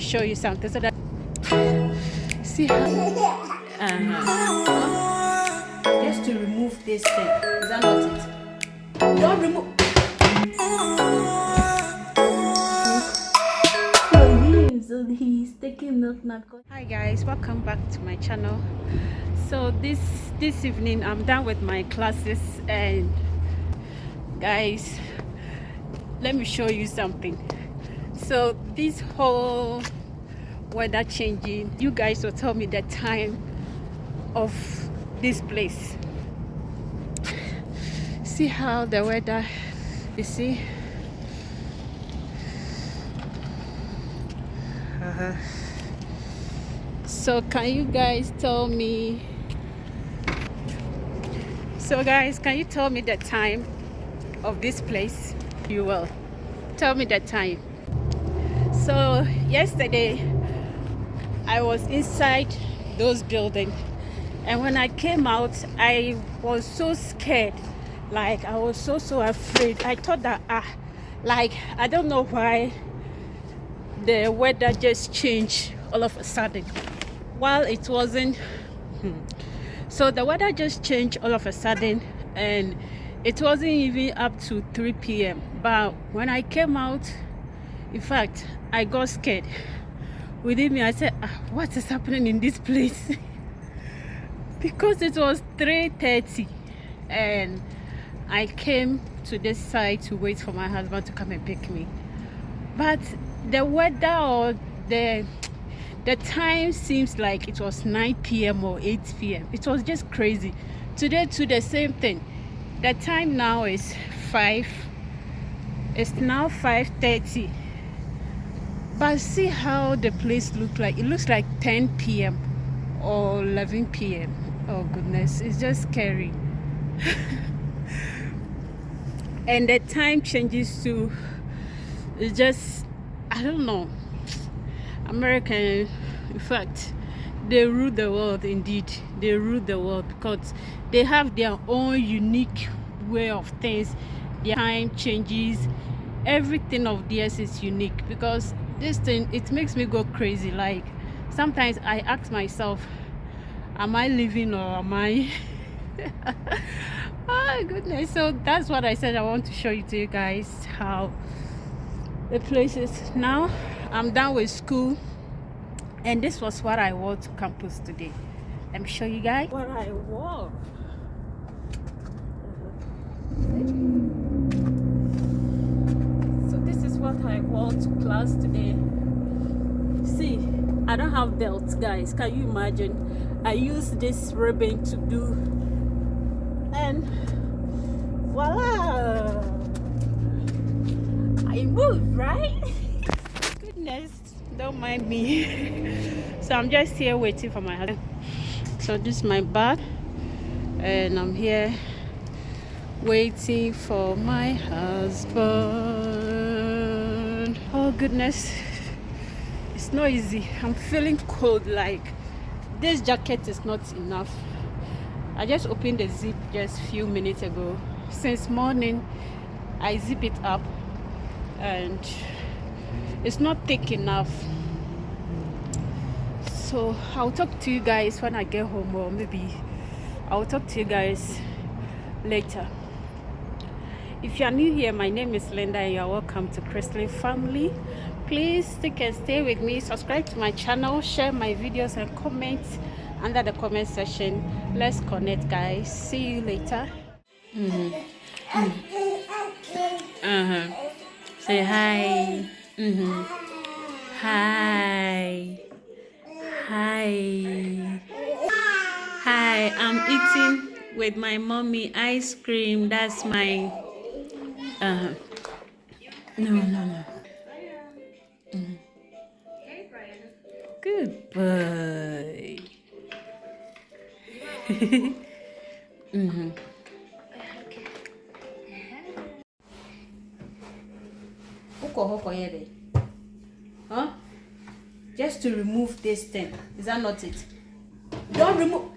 show you something so that see how just to remove this thing. Is that not it? Don't remove. So he's taking milk now. Hi guys, welcome back to my channel. So this evening I'm done with my classes, and guys, let me show you something. So this whole weather changing, you guys will tell me the time of this place. See how the weather, you see, so can you guys tell me, can you tell me the time of this place? You will tell me the time. So yesterday I was inside those buildings, and when I came out I was so scared. Like I was so afraid. I thought that like I don't know why the weather just changed all of a sudden, while it wasn't. So the weather just changed all of a sudden, and it wasn't even up to 3 p.m. But when I came out, in fact, I got scared. Within me, I said, what is happening in this place? Because it was 3:30, and I came to this side to wait for my husband to come and pick me. But the weather, or the time, seems like it was 9 p.m. or 8 p.m. It was just crazy. Today too, the same thing. The time now is 5. It's now 5:30. But see how the place looks like. It looks like 10 p.m. or 11 p.m. Oh goodness, it's just scary. And the time changes too. It's just, I don't know. American, in fact, they rule the world. Indeed, they rule the world, because they have their own unique way of things. Their time changes. Everything of theirs is unique, because this thing, it makes me go crazy. Like sometimes I ask myself, am I living or am I oh goodness. So that's what I said I want to show you to you guys, how the place is. Now I'm done with school, and this was what I wore to campus today. Let me show you guys what I wore. So this is what I wore to class today. See, I don't have belts, guys. Can you imagine? I use this ribbon to do, and voila, I move, right? Goodness, don't mind me. So I'm just here waiting for my husband. So this is my bag, and I'm here waiting for my husband. Oh goodness, it's not easy. I'm feeling cold. Like this jacket is not enough. I just opened the zip just a few minutes ago. Since morning I zip it up, and it's not thick enough. So I'll talk to you guys when I get home, or maybe I'll talk to you guys later. If you are new here, my name is Linda, and you are welcome to Christley Family. Please stick and stay with me. Subscribe to my channel, share my videos, and comment under the comment section. Let's connect, guys. See you later. Say hi. Hi. Hi. I'm eating with my mommy ice cream. That's my no. Good boy. Huh? Just to remove this thing. Is that not it? Don't remove.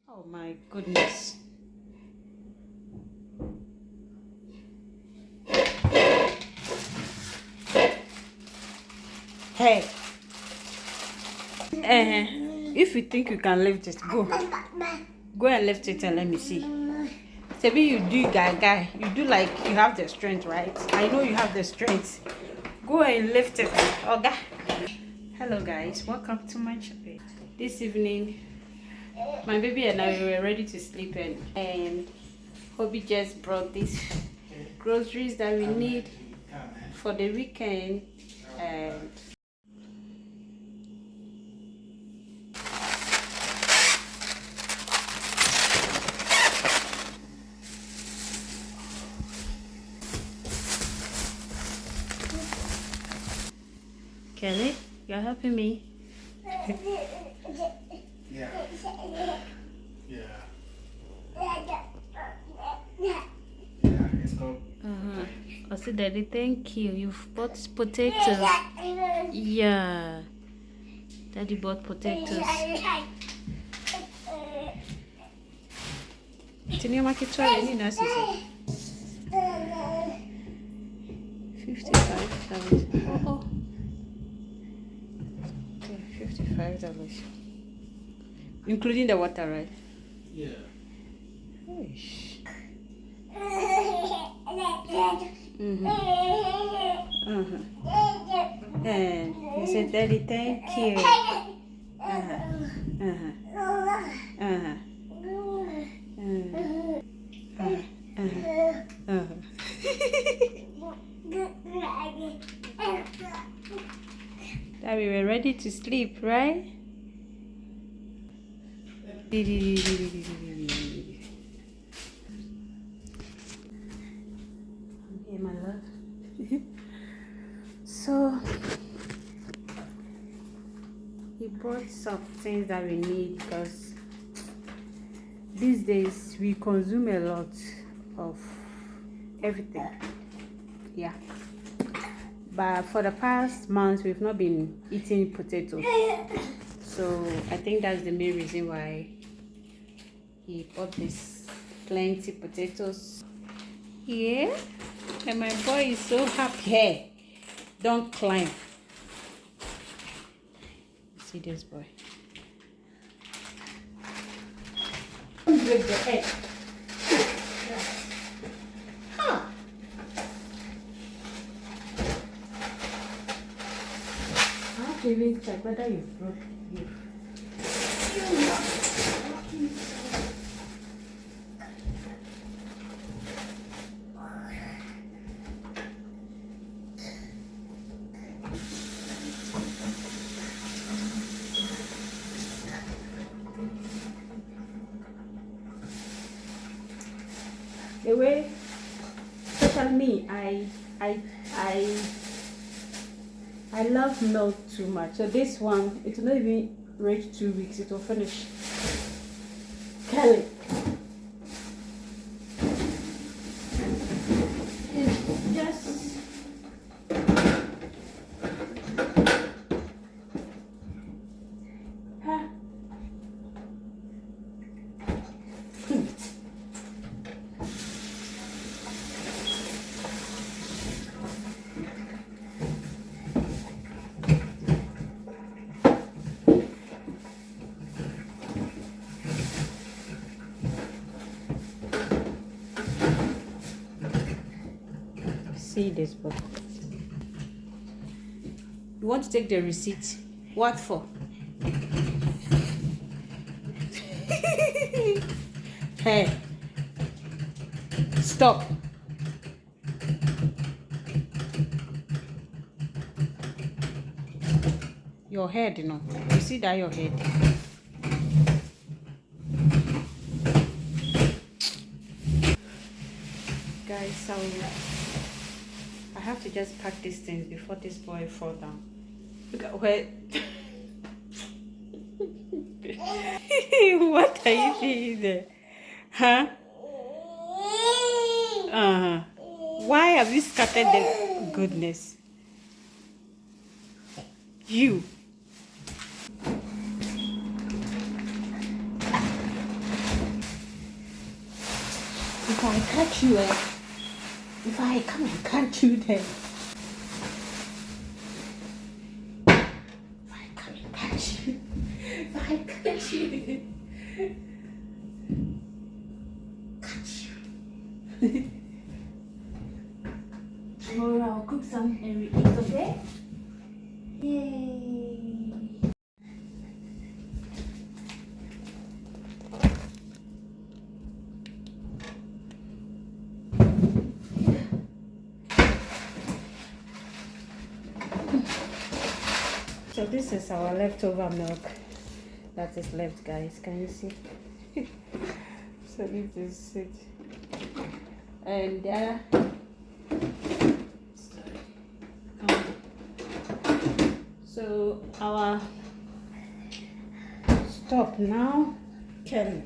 Oh my goodness. Hey. If you think you can lift it, go. Go and lift it and let me see. Maybe you do guy. You do like you have the strength, right? I know you have the strength. Go and lift it. Okay. Hello guys, welcome to my channel. This evening, my baby and I were ready to sleep and Hobby just brought these groceries that we need for the weekend. And Kelly, you're helping me. Yeah. It's called. I said, Daddy, thank you. You've bought potatoes. Yeah. Daddy bought potatoes. Tinha uma que try any nurse. 55,000. Oh. Okay, $55. Including the water, right? Yeah. And he said, Daddy, thank you. That we were ready to sleep, right? Here, my love. So he brought some things that we need because these days we consume a lot of everything. Yeah, but for the past months we've not been eating potatoes, so I think that's the main reason why he bought this plenty potatoes. Yeah, and my boy is so happy. Hey, don't climb. See this boy. Don't break the egg. Huh. I have to even check whether you've broken it. The way, especially me, I love milk too much. So this one, it will not even reach 2 weeks. It will finish. Kelly. It's just huh? See this book. You want to take the receipt? What for? Hey, stop. Your head, you know. You see that your head? Guys, so I have to just pack these things before this boy fall down. Look at where. What are you doing there? Huh? Why have you scattered the goodness? You. If I catch you, if I come and catch you, then catch you, if I catch you, catch you. Tomorrow I'll cook some and we eat, okay? Yay! So this is our leftover milk that is left, guys. Can you see? So this is it. And so our stop now can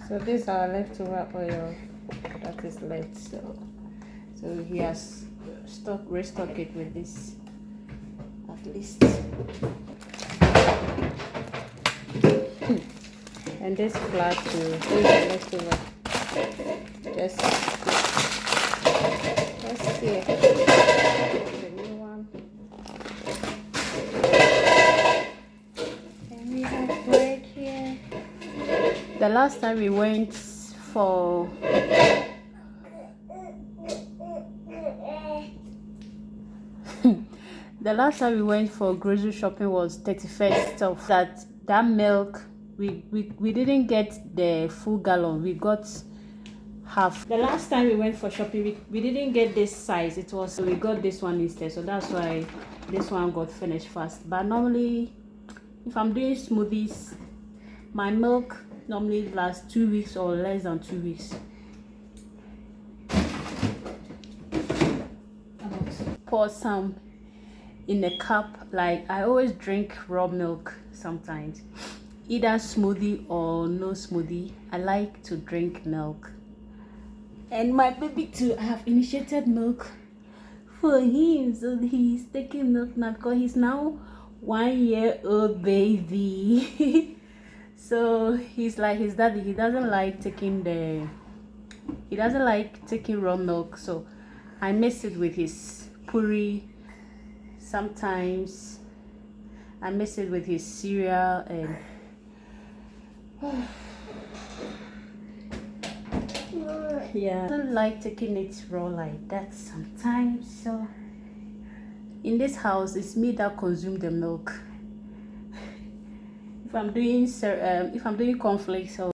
so this is our leftover oil that is left, so he has restock it with this at least. And this flour too, this is leftover. Just here, the new one. And we have bread here. The last time we went for the last time we went for grocery shopping was 31st of that milk. We didn't get the full gallon, we got half. The last time we went for shopping, we didn't get this size. We got this one instead, so that's why this one got finished fast. But normally if I'm doing smoothies, my milk normally lasts 2 weeks or less than 2 weeks. Pour some in a cup. Like I always drink raw milk sometimes, either smoothie or no smoothie. I like to drink milk. And my baby too, I have initiated milk for him, so he's taking milk now because he's now 1-year-old baby. So he's like his daddy. He doesn't like taking raw milk, so I mix it with his puri. Sometimes I mix it with his cereal, and yeah, I don't like taking it raw like that sometimes. So in this house, it's me that consume the milk. If I'm doing cornflakes or